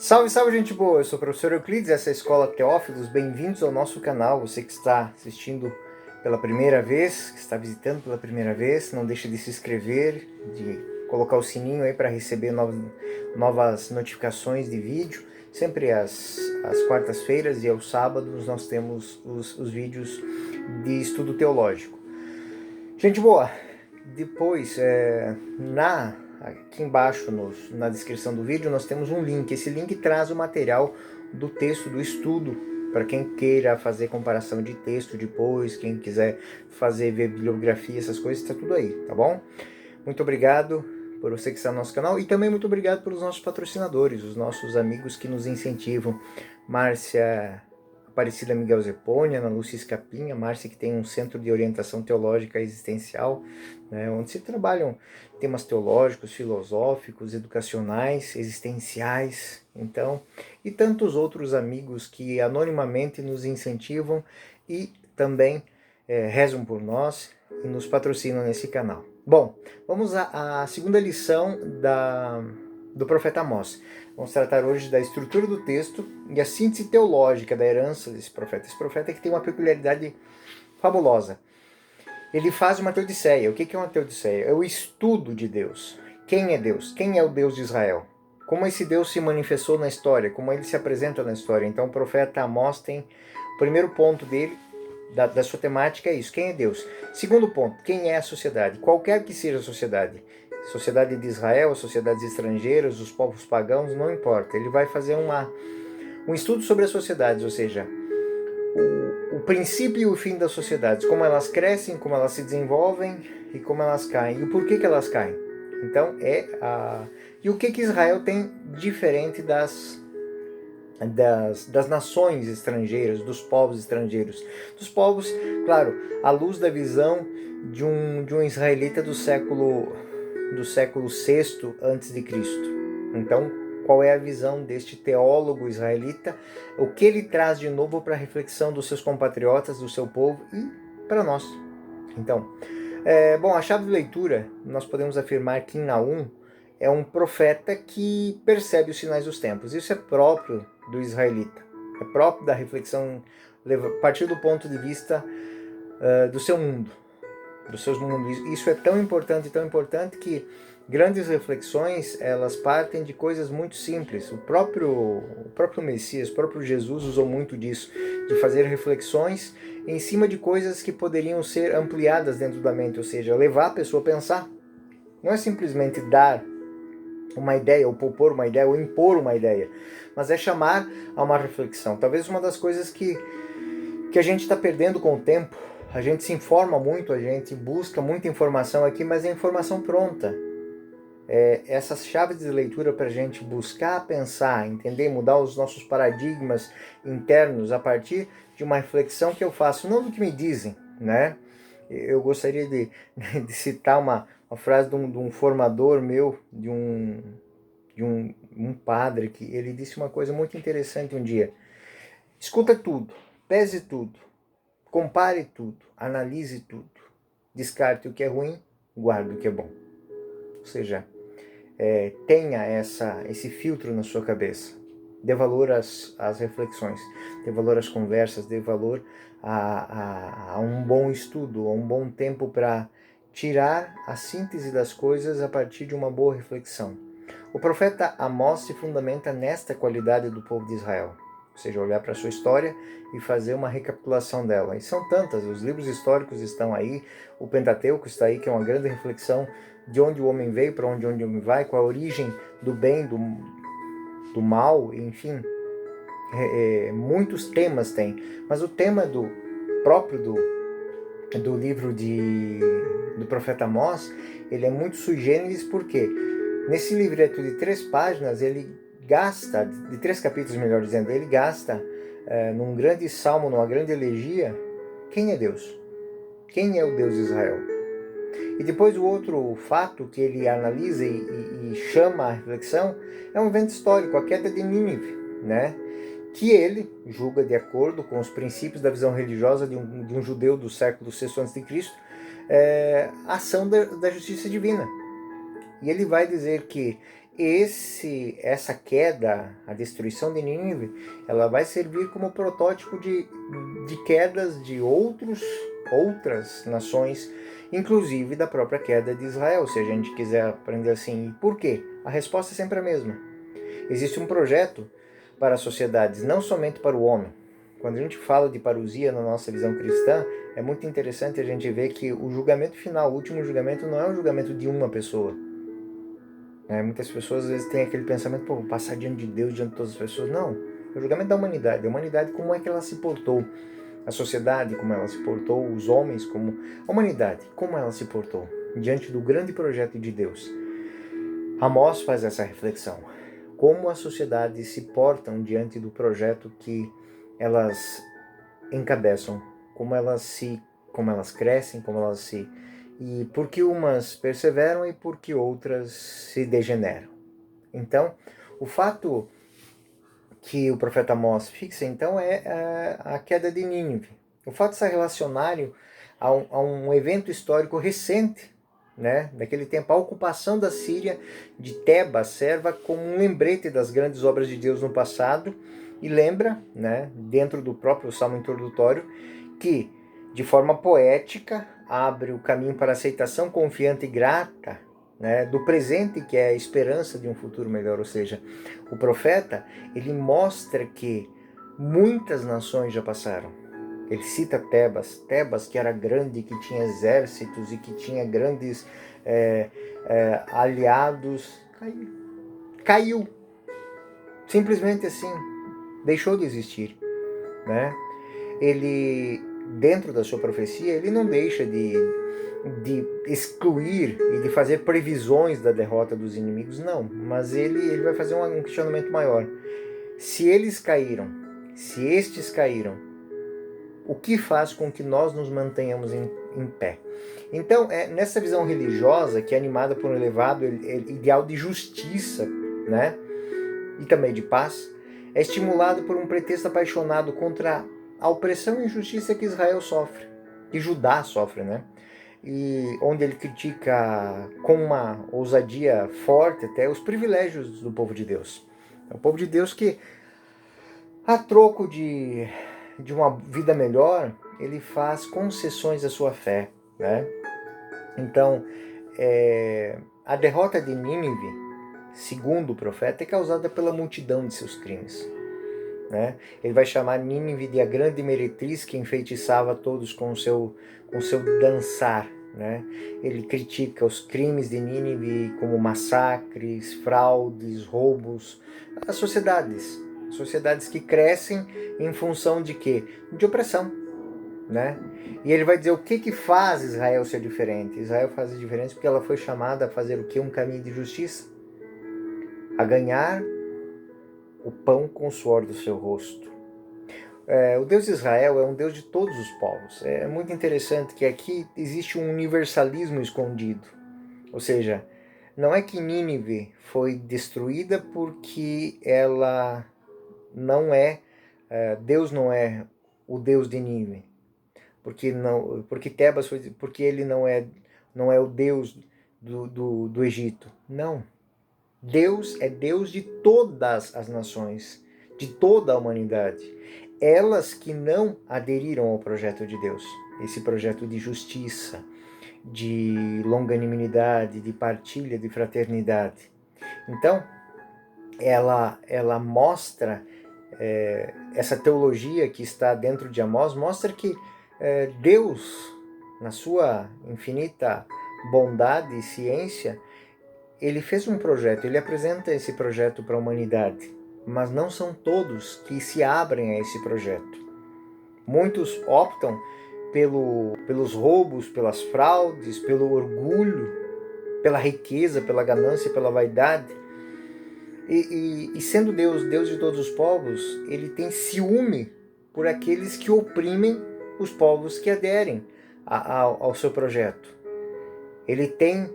Salve, salve, gente boa! Eu sou o professor Euclides, essa é a Escola Teófilos. Bem-vindos ao nosso canal. Você que está assistindo pela primeira vez, que está visitando pela primeira vez, não deixe de se inscrever, de colocar o sininho aí para receber novas notificações de vídeo. Sempre às quartas-feiras e aos sábados nós temos os vídeos de estudo teológico. Gente boa, depois aqui embaixo na descrição do vídeo nós temos um link. Esse link traz o material do texto, do estudo, para quem queira fazer comparação de texto depois, quem quiser ver bibliografia, essas coisas, está tudo aí, tá bom? Muito obrigado por você que está no nosso canal e também muito obrigado pelos nossos patrocinadores, os nossos amigos que nos incentivam. Márcia Aparecida Miguel Zeponi, Ana Lúcia Escapinha, Márcia que tem um centro de orientação teológica existencial, né, onde se trabalham temas teológicos, filosóficos, educacionais, existenciais, então, e tantos outros amigos que anonimamente nos incentivam e também rezam por nós e nos patrocinam nesse canal. Bom, vamos à segunda lição do profeta Amós. Vamos tratar hoje da estrutura do texto e a síntese teológica da herança desse profeta. Esse profeta que tem uma peculiaridade fabulosa. Ele faz uma teodiceia. O que é uma teodiceia? É o estudo de Deus. Quem é Deus? Quem é o Deus de Israel? Como esse Deus se manifestou na história? Como ele se apresenta na história? Então o profeta Amós tem o primeiro ponto dele, da sua temática, é isso. Quem é Deus? Segundo ponto, quem é a sociedade? Qualquer que seja a sociedade. Sociedade de Israel, sociedades estrangeiras, os povos pagãos, não importa. Ele vai fazer um estudo sobre as sociedades, ou seja, o princípio e o fim das sociedades, como elas crescem, como elas se desenvolvem e como elas caem, e o porquê que elas caem. Então, e o que Israel tem diferente das nações estrangeiras, dos povos estrangeiros. Dos povos, claro, à luz da visão de um israelita do século VI antes de Cristo. Então, qual é a visão deste teólogo israelita? O que ele traz de novo para a reflexão dos seus compatriotas, do seu povo e para nós? Então, bom, a chave de leitura, nós podemos afirmar que em Naum é um profeta que percebe os sinais dos tempos. Isso é próprio do israelita, é próprio da reflexão a partir do ponto de vista do seu mundo, dos seus mundos. Isso é tão importante que grandes reflexões, elas partem de coisas muito simples. O próprio Messias, o próprio Jesus usou muito disso, de fazer reflexões em cima de coisas que poderiam ser ampliadas dentro da mente, ou seja, levar a pessoa a pensar. Não é simplesmente dar uma ideia, ou propor uma ideia, ou impor uma ideia, mas é chamar a uma reflexão. Talvez uma das coisas que a gente está perdendo com o tempo. A gente se informa muito, a gente busca muita informação aqui, mas é informação pronta. Essas chaves de leitura para a gente buscar, pensar, entender, mudar os nossos paradigmas internos a partir de uma reflexão que eu faço, não do que me dizem, né? Eu gostaria de citar uma frase de um formador meu, de um padre, que ele disse uma coisa muito interessante um dia. Escuta tudo, pese tudo, compare tudo, analise tudo, descarte o que é ruim, guarde o que é bom. Ou seja, tenha esse filtro na sua cabeça, dê valor às reflexões, dê valor às conversas, dê valor a um bom estudo, a um bom tempo para tirar a síntese das coisas a partir de uma boa reflexão. O profeta Amós se fundamenta nesta qualidade do povo de Israel. Ou seja, olhar para a sua história e fazer uma recapitulação dela. E são tantas, os livros históricos estão aí, o Pentateuco está aí, que é uma grande reflexão de onde o homem veio, para onde o homem vai, qual a origem do bem, do mal, enfim. Muitos temas tem, mas o tema próprio do livro do profeta Amós, ele é muito sui generis, porque nesse livreto de 3 páginas, ele gasta, de 3 capítulos, melhor dizendo, ele gasta num grande salmo, numa grande elegia, quem é Deus? Quem é o Deus de Israel? E depois o outro fato que ele analisa e chama a reflexão é um evento histórico, a queda de Nínive, né? Que ele julga de acordo com os princípios da visão religiosa de um judeu do século VI a.C., a ação da justiça divina. E ele vai dizer que essa queda, a destruição de Nínive, ela vai servir como protótipo de quedas de outras nações, inclusive da própria queda de Israel, se a gente quiser aprender assim. E por quê? A resposta é sempre a mesma. Existe um projeto para as sociedades, não somente para o homem. Quando a gente fala de parousia na nossa visão cristã, é muito interessante a gente ver que o julgamento final, o último julgamento, não é o julgamento de uma pessoa. Muitas pessoas às vezes têm aquele pensamento, vou passar diante de Deus, diante de todas as pessoas. Não, é o julgamento da humanidade. A humanidade, como é que ela se portou? A sociedade, como ela se portou? Os homens, como... A humanidade, como ela se portou? Diante do grande projeto de Deus. Amós faz essa reflexão. Como as sociedades se portam diante do projeto que elas encabeçam? Como elas crescem, e por que umas perseveram e por que outras se degeneram. Então, o fato que o profeta Amós fixa, então, é a queda de Nínive. O fato está relacionário a um evento histórico recente, daquele tempo. A ocupação da Síria de Tebas serve como um lembrete das grandes obras de Deus no passado e lembra, dentro do próprio salmo introdutório, que, de forma poética, abre o caminho para a aceitação confiante e grata do presente, que é a esperança de um futuro melhor. Ou seja, o profeta, ele mostra que muitas nações já passaram. Ele cita Tebas, que era grande, que tinha exércitos e que tinha grandes aliados. Caiu. Simplesmente assim, deixou de existir. Ele, dentro da sua profecia, ele não deixa de excluir e de fazer previsões da derrota dos inimigos, não. Mas ele vai fazer um questionamento maior. Se eles caíram, se estes caíram, o que faz com que nós nos mantenhamos em pé? Então, nessa visão religiosa, que é animada por um elevado ideal de justiça, e também de paz, é estimulado por um pretexto apaixonado contra a opressão e injustiça que Israel sofre, que Judá sofre, e onde ele critica com uma ousadia forte até os privilégios do povo de Deus. É o povo de Deus que, a troco de uma vida melhor, ele faz concessões à sua fé. Então, a derrota de Nínive, segundo o profeta, é causada pela multidão de seus crimes. Ele vai chamar Nínive de a grande meretriz que enfeitiçava todos com o seu dançar. Ele critica os crimes de Nínive como massacres, fraudes, roubos. As sociedades que crescem em função de quê? De opressão. E ele vai dizer o que faz Israel ser diferente. Israel faz a diferença porque ela foi chamada a fazer o quê? Um caminho de justiça. A ganhar o pão com o suor do seu rosto. O Deus de Israel é um Deus de todos os povos. É muito interessante que aqui existe um universalismo escondido. Ou seja, não é que Nínive foi destruída porque ela não Deus não é o Deus de Nínive. Porque Tebas foi, porque ele não é o Deus do Egito. Não. Deus é Deus de todas as nações, de toda a humanidade. Elas que não aderiram ao projeto de Deus, esse projeto de justiça, de longanimidade, de partilha, de fraternidade. Então, ela mostra, essa teologia que está dentro de Amós, mostra que Deus, na sua infinita bondade e ciência, ele fez um projeto, ele apresenta esse projeto para a humanidade, mas não são todos que se abrem a esse projeto. Muitos optam pelos roubos, pelas fraudes, pelo orgulho, pela riqueza, pela ganância, pela vaidade. E sendo Deus de todos os povos, ele tem ciúme por aqueles que oprimem os povos que aderem ao seu projeto. Ele tem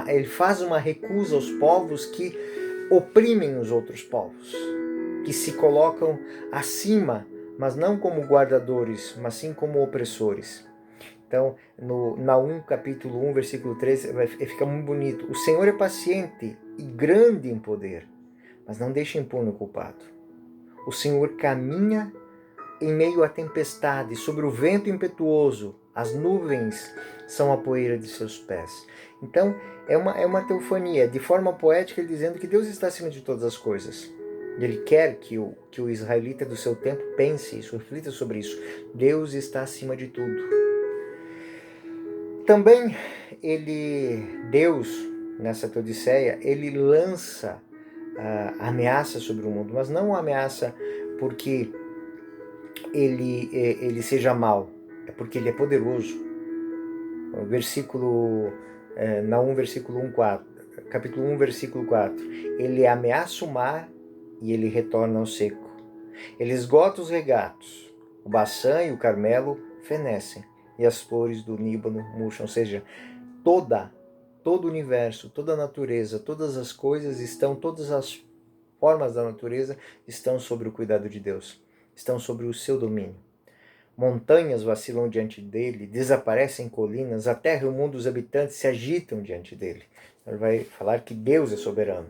ele faz uma recusa aos povos que oprimem os outros povos, que se colocam acima, mas não como guardadores, mas sim como opressores. Então, no Naum, capítulo 1, versículo 13, fica muito bonito. O Senhor é paciente e grande em poder, mas não deixa impune o culpado. O Senhor caminha em meio à tempestade, sobre o vento impetuoso, as nuvens são a poeira de seus pés. Então, é uma teofania, de forma poética, ele dizendo que Deus está acima de todas as coisas. Ele quer que o israelita do seu tempo pense isso, reflita sobre isso. Deus está acima de tudo. Também Deus, nessa Teodiceia, ele lança ameaça sobre o mundo, mas não uma ameaça porque ele seja mau, é porque ele é poderoso. O versículo, Naum, versículo 1, 4, capítulo 1, versículo 4, ele ameaça o mar e ele retorna ao seco. Ele esgota os regatos, o Baçã e o Carmelo fenecem, e as flores do Líbano murcham. Ou seja, todo o universo, toda a natureza, todas as coisas todas as formas da natureza estão sob o cuidado de Deus, estão sobre o seu domínio. Montanhas vacilam diante dele, desaparecem colinas, a terra e o mundo dos habitantes se agitam diante dele. Ele vai falar que Deus é soberano.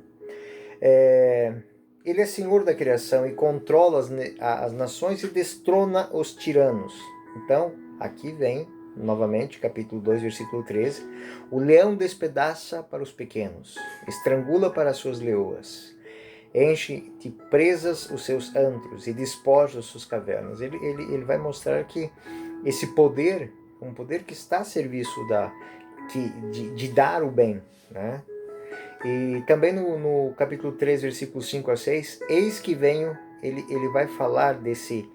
Ele é senhor da criação e controla as nações e destrona os tiranos. Então, aqui vem, novamente, capítulo 2, versículo 13. O leão despedaça para os pequenos, estrangula para as suas leoas, enche de presas os seus antros e despoja as suas cavernas. Ele vai mostrar que esse poder, um poder que está a serviço de dar o bem, né? E também no capítulo 3, versículos 5 a 6, eis que venho, ele vai falar desse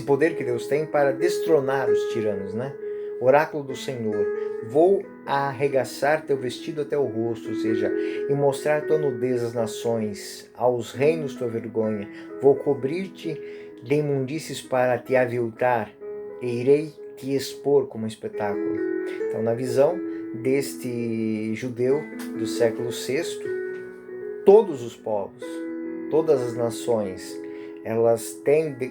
poder que Deus tem para destronar os tiranos, né? Oráculo do Senhor, vou arregaçar teu vestido até o rosto, ou seja, e mostrar tua nudez às nações, aos reinos tua vergonha, vou cobrir-te de imundícies para te aviltar, e irei te expor como espetáculo. Então, na visão deste judeu do século VI, todos os povos, todas as nações, elas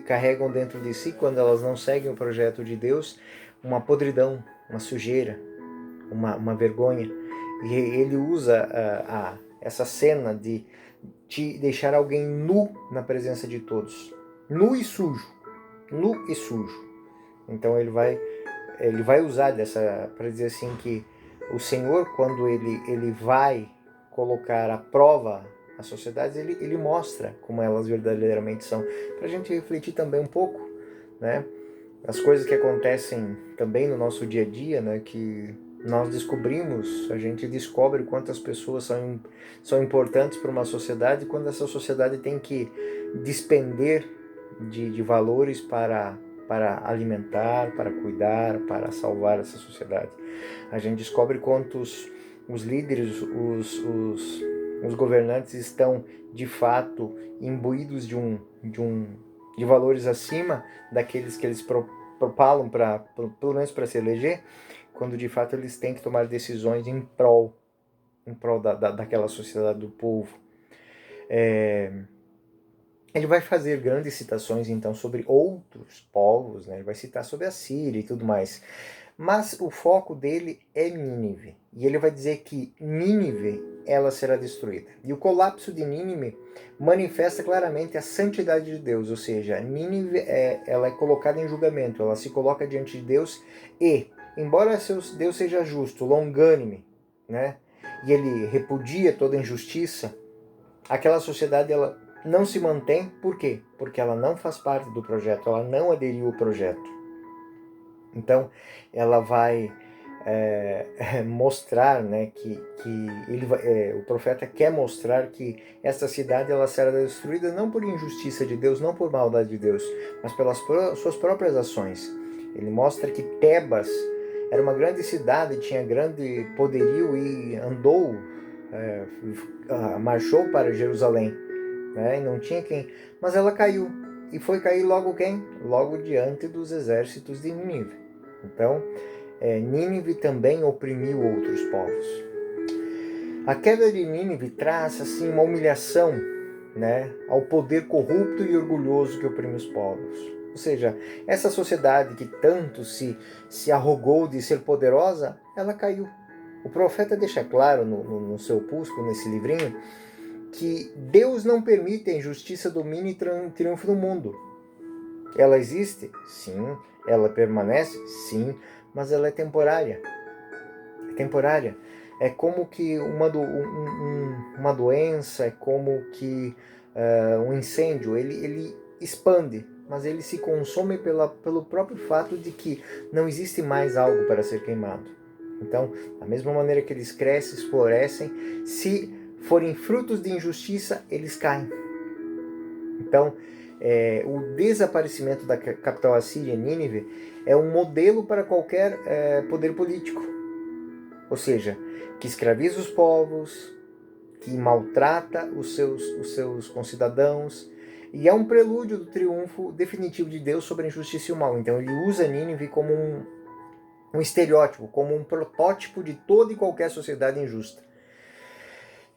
carregam dentro de si, quando elas não seguem o projeto de Deus, uma podridão, uma sujeira, uma vergonha. E ele usa essa cena de te deixar alguém nu na presença de todos. Nu e sujo. Nu e sujo. Então ele vai usar para dizer assim que o Senhor, quando ele vai colocar à prova as sociedades, ele mostra como elas verdadeiramente são, para a gente refletir também um pouco, né? As coisas que acontecem também no nosso dia a dia, né? Que nós descobrimos, a gente descobre quantas pessoas são importantes para uma sociedade, quando essa sociedade tem que despender de valores para alimentar, para cuidar, para salvar essa sociedade. A gente descobre quantos os líderes, os governantes estão de fato imbuídos de valores acima daqueles que eles propalam pelo menos para se eleger, quando de fato eles têm que tomar decisões em prol daquela sociedade, do povo. Ele vai fazer grandes citações então sobre outros povos, né? Ele vai citar sobre a Síria e tudo mais. Mas o foco dele é Nínive. E ele vai dizer que Nínive, ela será destruída. E o colapso de Nínive manifesta claramente a santidade de Deus. Ou seja, Nínive ela é colocada em julgamento. Ela se coloca diante de Deus e, embora Deus seja justo, longânime, né? E ele repudia toda injustiça, aquela sociedade ela não se mantém. Por quê? Porque ela não faz parte do projeto, ela não aderiu ao projeto. Então, ela vai mostrar, né, que o profeta quer mostrar que essa cidade ela será destruída não por injustiça de Deus, não por maldade de Deus, mas pelas suas próprias ações. Ele mostra que Tebas era uma grande cidade, tinha grande poderio e marchou para Jerusalém, né, e não tinha quem, mas ela caiu. E foi cair logo quem? Logo diante dos exércitos de Nínive. Então, Nínive também oprimiu outros povos. A queda de Nínive traz assim uma humilhação, né, ao poder corrupto e orgulhoso que oprime os povos. Ou seja, essa sociedade que tanto se arrogou de ser poderosa, ela caiu. O profeta deixa claro no seu opúsculo, nesse livrinho, que Deus não permite a injustiça domine e triunfe no mundo. Ela existe? Sim. Ela permanece? Sim. Mas ela é temporária. É temporária. É como que uma doença, é como que um incêndio, ele expande, mas ele se consome pelo próprio fato de que não existe mais algo para ser queimado. Então, da mesma maneira que eles crescem, florescem, se forem frutos de injustiça, eles caem. Então, o desaparecimento da capital assíria, Nínive, é um modelo para qualquer poder político. Ou seja, que escraviza os povos, que maltrata os seus concidadãos, e é um prelúdio do triunfo definitivo de Deus sobre a injustiça e o mal. Então ele usa Nínive como um estereótipo, como um protótipo de toda e qualquer sociedade injusta.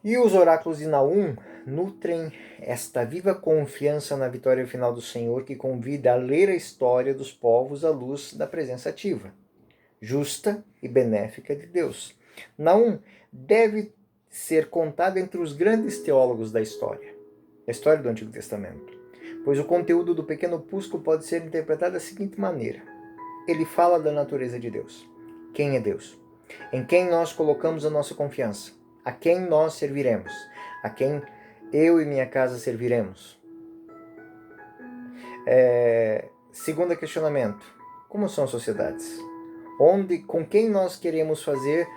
E os oráculos de Naum nutrem esta viva confiança na vitória final do Senhor, que convida a ler a história dos povos à luz da presença ativa, justa e benéfica de Deus. Naum deve ser contado entre os grandes teólogos da história do Antigo Testamento, pois o conteúdo do pequeno opúsculo pode ser interpretado da seguinte maneira: ele fala da natureza de Deus. Quem é Deus? Em quem nós colocamos a nossa confiança? A quem nós serviremos? A quem eu e minha casa serviremos? Segundo questionamento: como são as sociedades? Com quem nós queremos fazer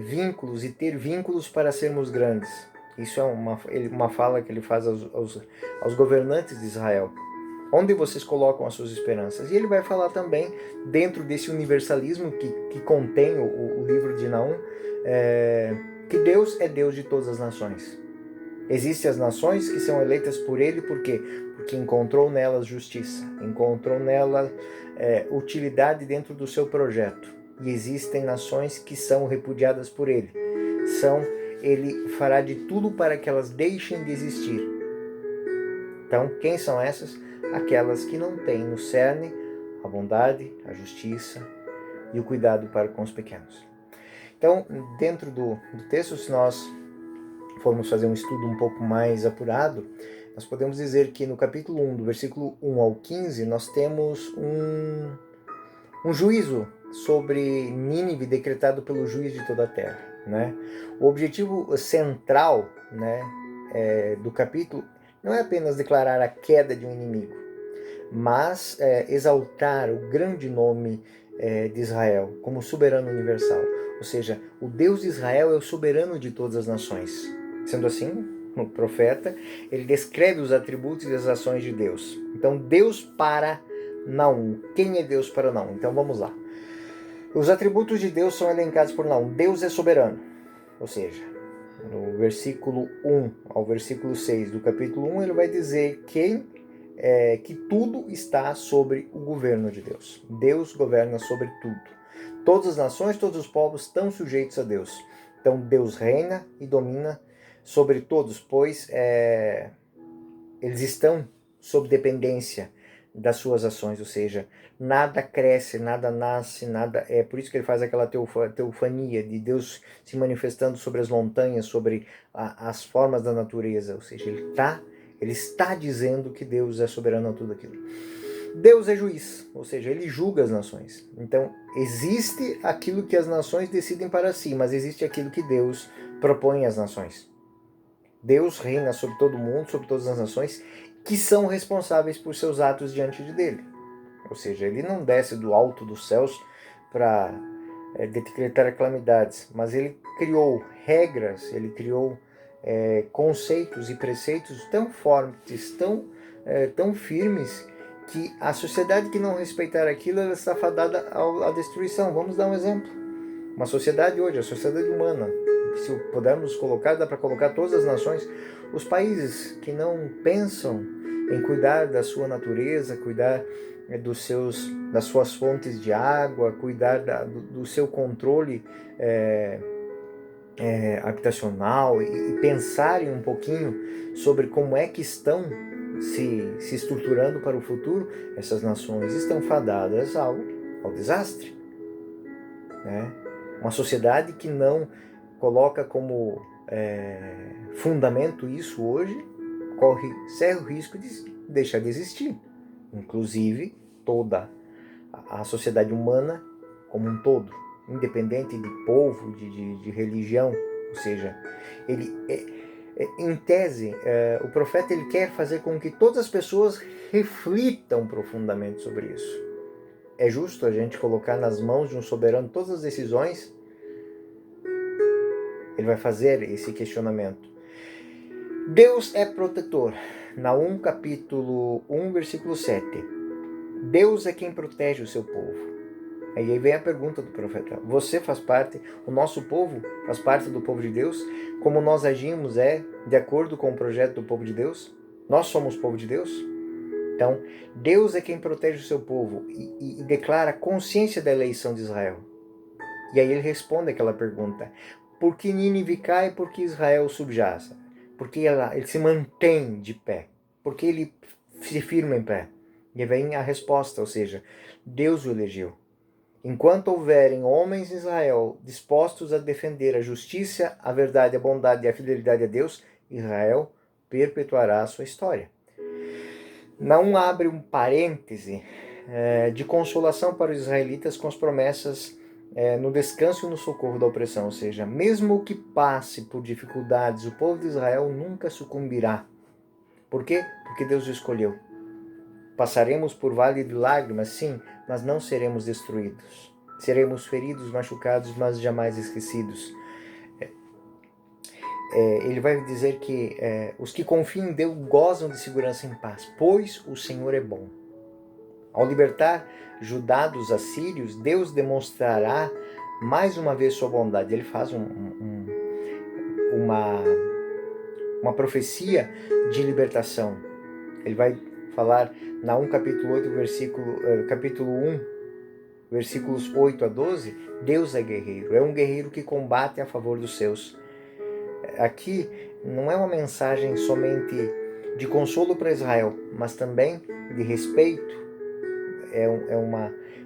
vínculos e ter vínculos para sermos grandes? Isso é uma fala que ele faz aos governantes de Israel. Onde vocês colocam as suas esperanças? E ele vai falar também, dentro desse universalismo que contém o livro de Naum, que Deus é Deus de todas as nações. Existem as nações que são eleitas por ele, por quê? Porque encontrou nelas justiça, encontrou nelas utilidade dentro do seu projeto. E existem nações que são repudiadas por ele. Ele fará de tudo para que elas deixem de existir. Então, quem são essas? Aquelas que não têm no cerne a bondade, a justiça e o cuidado para com os pequenos. Então, dentro do texto, se nós formos fazer um estudo um pouco mais apurado, nós podemos dizer que no capítulo 1, do versículo 1 ao 15, nós temos um juízo sobre Nínive decretado pelo juiz de toda a terra, né? O objetivo central, né, do capítulo não é apenas declarar a queda de um inimigo, mas exaltar o grande nome de Israel como soberano universal. Ou seja, o Deus de Israel é o soberano de todas as nações. Sendo assim, o profeta, ele descreve os atributos e as ações de Deus. Então, Deus para Naum. Quem é Deus para Naum? Então, vamos lá. Os atributos de Deus são elencados por Naum. Deus é soberano. Ou seja, no versículo 1 ao versículo 6 do capítulo 1, ele vai dizer que tudo está sobre o governo de Deus. Deus governa sobre tudo. Todas as nações, todos os povos estão sujeitos a Deus. Então, Deus reina e domina sobre todos, pois eles estão sob dependência das suas ações, ou seja, nada cresce, nada nasce, nada. É por isso que ele faz aquela teofania de Deus se manifestando sobre as montanhas, sobre as formas da natureza, ou seja, ele está dizendo que Deus é soberano a tudo aquilo. Deus é juiz, ou seja, ele julga as nações. Então, existe aquilo que as nações decidem para si, mas existe aquilo que Deus propõe às nações. Deus reina sobre todo mundo, sobre todas as nações, que são responsáveis por seus atos diante dele. Ou seja, ele não desce do alto dos céus para decretar calamidades, mas ele criou regras, ele criou conceitos e preceitos tão fortes, tão firmes, que a sociedade que não respeitar aquilo, ela está fadada à destruição. Vamos dar um exemplo. Uma sociedade hoje, a sociedade humana, se pudermos colocar, dá para colocar todas as nações, os países que não pensam em cuidar da sua natureza, cuidar das suas fontes de água, cuidar do seu controle habitacional e pensarem um pouquinho sobre como é que estão se estruturando para o futuro, essas nações estão fadadas ao desastre, né? Uma sociedade que não coloca como fundamento isso hoje, corre sério risco de deixar de existir. Inclusive, toda a sociedade humana como um todo, independente de povo, de religião, ou seja, ele em tese, o profeta ele quer fazer com que todas as pessoas reflitam profundamente sobre isso. É justo a gente colocar nas mãos de um soberano todas as decisões? Ele vai fazer esse questionamento. Deus é protetor. Naum capítulo 1, versículo 7. Deus é quem protege o seu povo. Aí vem a pergunta do profeta. Você faz parte, o nosso povo faz parte do povo de Deus? Como nós agimos é de acordo com o projeto do povo de Deus? Nós somos povo de Deus? Então, Deus é quem protege o seu povo e declara a consciência da eleição de Israel. E aí ele responde aquela pergunta. Por que Nínive cai e por que Israel subjaz? Porque ele se mantém de pé. Porque ele se firma em pé. E vem a resposta, ou seja, Deus o elegeu. Enquanto houverem homens em Israel dispostos a defender a justiça, a verdade, a bondade e a fidelidade a Deus, Israel perpetuará a sua história. Naum abre um parêntese de consolação para os israelitas com as promessas no descanso e no socorro da opressão, ou seja, mesmo que passe por dificuldades, o povo de Israel nunca sucumbirá. Por quê? Porque Deus o escolheu. Passaremos por vale de lágrimas, sim, mas não seremos destruídos. Seremos feridos, machucados, mas jamais esquecidos. Ele vai dizer que os que confiam em Deus gozam de segurança e paz, pois o Senhor é bom. Ao libertar Judá dos assírios, Deus demonstrará mais uma vez sua bondade. Ele faz uma profecia de libertação. Ele vai falar Naum capítulo 8, capítulo 1, versículos 8 a 12, Deus é guerreiro, é um guerreiro que combate a favor dos seus. Aqui não é uma mensagem somente de consolo para Israel, mas também de respeito, é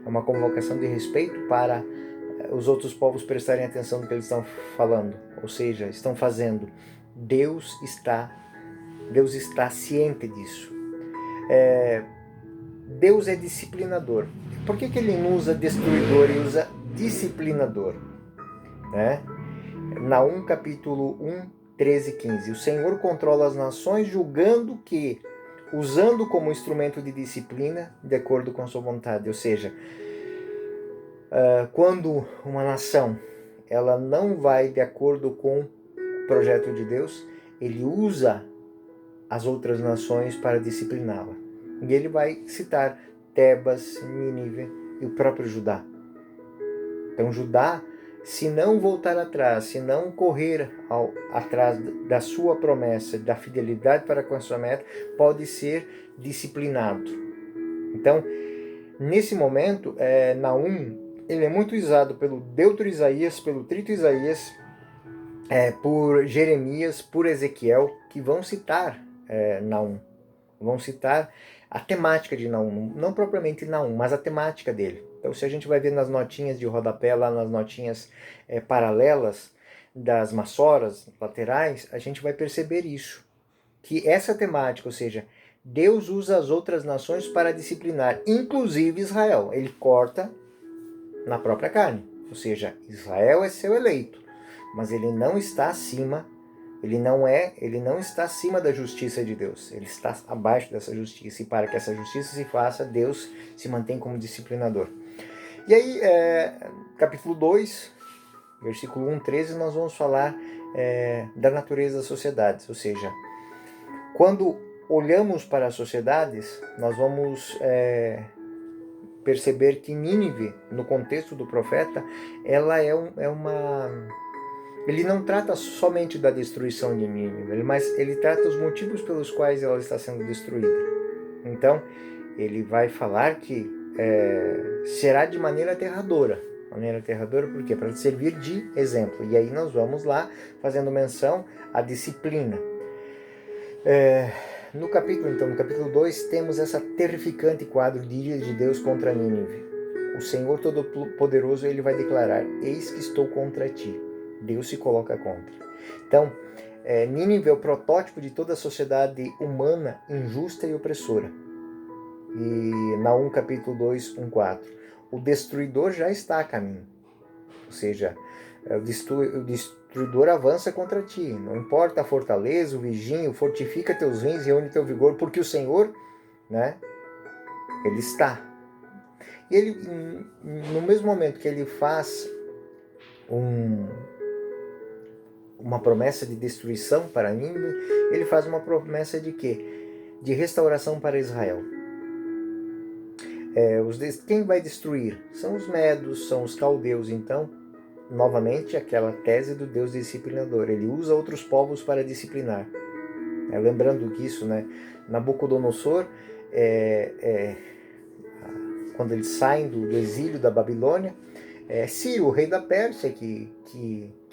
uma convocação de respeito para os outros povos prestarem atenção no que eles estão falando, ou seja, estão fazendo. Deus está ciente disso. Deus é disciplinador. Por que ele não usa destruidor e usa disciplinador? Naum capítulo 1, 13 e 15. O Senhor controla as nações, julgando que, usando como instrumento de disciplina, de acordo com a sua vontade. Ou seja, quando uma nação ela não vai de acordo com o projeto de Deus, ele usa as outras nações para discipliná-la. E ele vai citar Tebas, Nínive e o próprio Judá. Então Judá, se não voltar atrás, se não correr atrás da sua promessa, da fidelidade para com a sua meta, pode ser disciplinado. Então, nesse momento, Naum, ele é muito usado pelo Deutero Isaías, pelo Trito Isaías, por Jeremias, por Ezequiel, que vão citar Naum. Vão citar a temática de Naum, não propriamente Naum, mas a temática dele. Então, se a gente vai ver nas notinhas de rodapé, lá nas notinhas paralelas das maçoras laterais, a gente vai perceber isso. Que essa temática, ou seja, Deus usa as outras nações para disciplinar, inclusive Israel. Ele corta na própria carne. Ou seja, Israel é seu eleito, mas ele não está acima. Ele não está acima da justiça de Deus. Ele está abaixo dessa justiça. E para que essa justiça se faça, Deus se mantém como disciplinador. E aí, capítulo 2, versículo 1, 13, nós vamos falar da natureza das sociedades. Ou seja, quando olhamos para as sociedades, nós vamos perceber que Nínive, no contexto do profeta, ela é uma... Ele não trata somente da destruição de Nínive, mas ele trata os motivos pelos quais ela está sendo destruída. Então, ele vai falar que será de maneira aterradora. Maneira aterradora por quê? Para servir de exemplo. E aí nós vamos lá fazendo menção à disciplina. no capítulo 2, temos essa terrificante quadro de ira de Deus contra Nínive. O Senhor Todo-Poderoso, ele vai declarar: eis que estou contra ti. Deus se coloca contra. Então, Nínive é o protótipo de toda a sociedade humana injusta e opressora. E Naum capítulo 2, 1, 4. O destruidor já está a caminho. Ou seja, o destruidor avança contra ti. Não importa a fortaleza, o viginho, fortifica teus rins e reúne teu vigor, porque o Senhor, né, ele está. E ele, no mesmo momento que ele faz uma promessa de destruição para Nínive, ele faz uma promessa de quê? De restauração para Israel. Quem vai destruir? São os medos, são os caldeus. Então, novamente, aquela tese do Deus disciplinador. Ele usa outros povos para disciplinar. Lembrando que isso, né? Nabucodonosor, quando eles saem do exílio da Babilônia, Ciro, o rei da Pérsia, que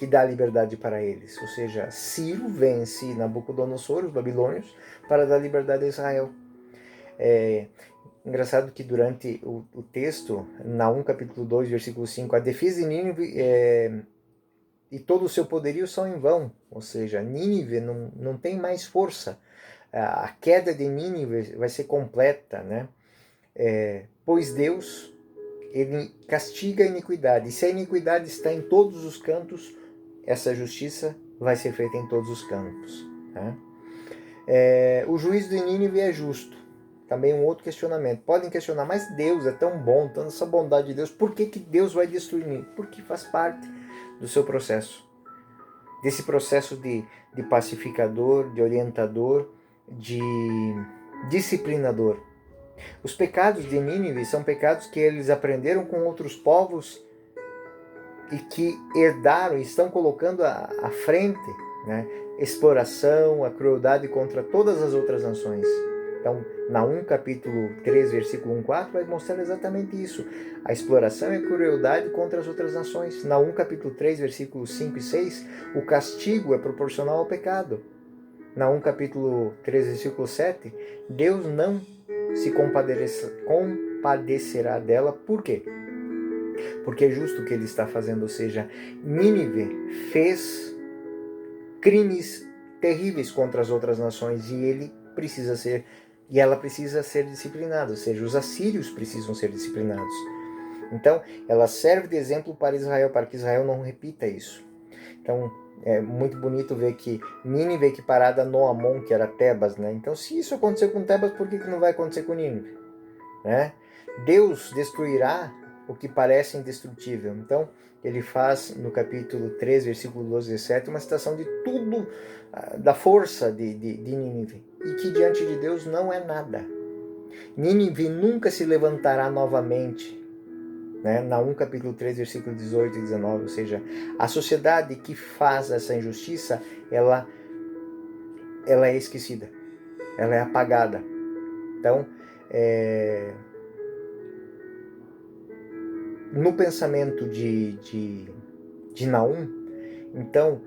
dá liberdade para eles. Ou seja, Ciro vence Nabucodonosor, os babilônios, para dar liberdade a Israel. Engraçado que durante o texto, Naum capítulo 2, versículo 5, a defesa de Nínive e todo o seu poderio são em vão. Ou seja, Nínive não tem mais força. A queda de Nínive vai ser completa, né? Pois Deus, ele castiga a iniquidade. E se a iniquidade está em todos os cantos, essa justiça vai ser feita em todos os campos. Né? O juízo de Nínive é justo. Também um outro questionamento. Podem questionar, mas Deus é tão bom, tanta essa bondade de Deus, por que Deus vai destruir Nínive? Porque faz parte do seu processo. Desse processo de pacificador, de orientador, de disciplinador. Os pecados de Nínive são pecados que eles aprenderam com outros povos e que herdaram e estão colocando à frente, né? Exploração, a crueldade contra todas as outras nações. Então, Naum capítulo 3, versículo 1, 4, vai mostrar exatamente isso. A exploração e a crueldade contra as outras nações. Naum capítulo 3, versículos 5 e 6, o castigo é proporcional ao pecado. Naum capítulo 3, versículo 7, Deus não se compadecerá dela. Por quê? Porque é justo o que ele está fazendo. Ou seja, Nínive fez crimes terríveis contra as outras nações e ela precisa ser disciplinada, ou seja, os assírios precisam ser disciplinados. Então, ela serve de exemplo para Israel, para que Israel não repita isso. Então, é muito bonito ver que Nínive é equiparada a Noamon, que era Tebas, né? Então, se isso aconteceu com Tebas, por que não vai acontecer com Nínive? Né? Deus destruirá o que parece indestrutível. Então, ele faz no capítulo 3, versículo 12 e 17, uma citação de tudo, da força de Nínive, e que diante de Deus não é nada. Nínive nunca se levantará novamente, né? Naum capítulo 3, versículo 18 e 19, ou seja, a sociedade que faz essa injustiça, ela é esquecida, ela é apagada. Então, no pensamento de Naum, então,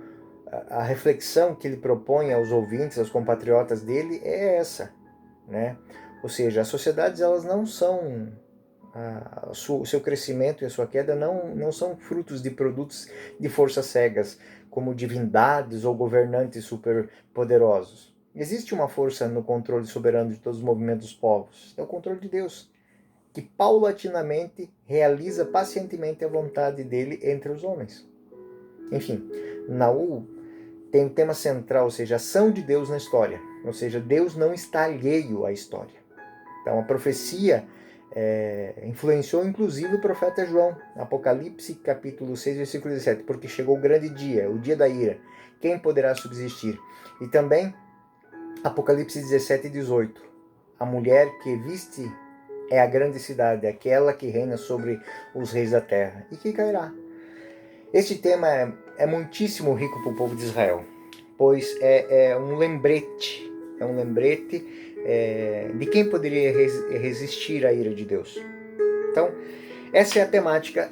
a reflexão que ele propõe aos ouvintes, aos compatriotas dele, é essa, né? Ou seja, as sociedades, elas não são, o seu crescimento e a sua queda não são frutos de produtos de forças cegas, como divindades ou governantes superpoderosos. Existe uma força no controle soberano de todos os movimentos dos povos, é o controle de Deus, que paulatinamente realiza pacientemente a vontade dele entre os homens. Enfim, Naum tem um tema central, ou seja, a ação de Deus na história. Ou seja, Deus não está alheio à história. Então, a profecia influenciou inclusive o profeta João. Apocalipse, capítulo 6, versículo 17. Porque chegou o grande dia, o dia da ira. Quem poderá subsistir? E também, Apocalipse 17 e 18. A mulher que viste é a grande cidade, aquela que reina sobre os reis da terra, e que cairá. Este tema é muitíssimo rico para o povo de Israel, pois é um lembrete, de quem poderia resistir à ira de Deus. Então, essa é a temática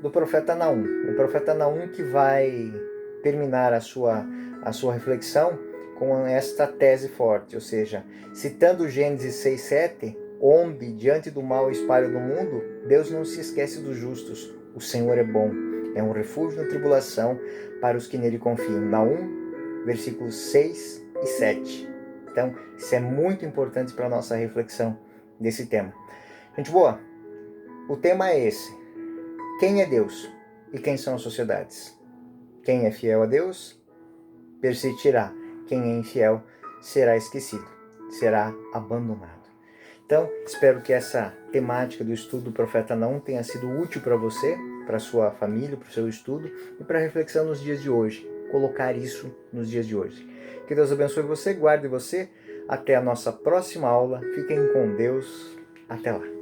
do profeta Naum. O profeta Naum que vai terminar a sua reflexão com esta tese forte, ou seja, citando Gênesis 6:7, onde diante do mal espalho do mundo, Deus não se esquece dos justos. O Senhor é bom, é um refúgio na tribulação para os que nele confiam. Naum, versículos 6 e 7. Então, isso é muito importante para a nossa reflexão desse tema. Gente boa, o tema é esse. Quem é Deus e quem são as sociedades? Quem é fiel a Deus persistirá. Quem é infiel será esquecido, será abandonado. Então, espero que essa temática do estudo do profeta Naum tenha sido útil para você, para sua família, para o seu estudo e para a reflexão nos dias de hoje. Colocar isso nos dias de hoje. Que Deus abençoe você, guarde você. Até a nossa próxima aula. Fiquem com Deus. Até lá.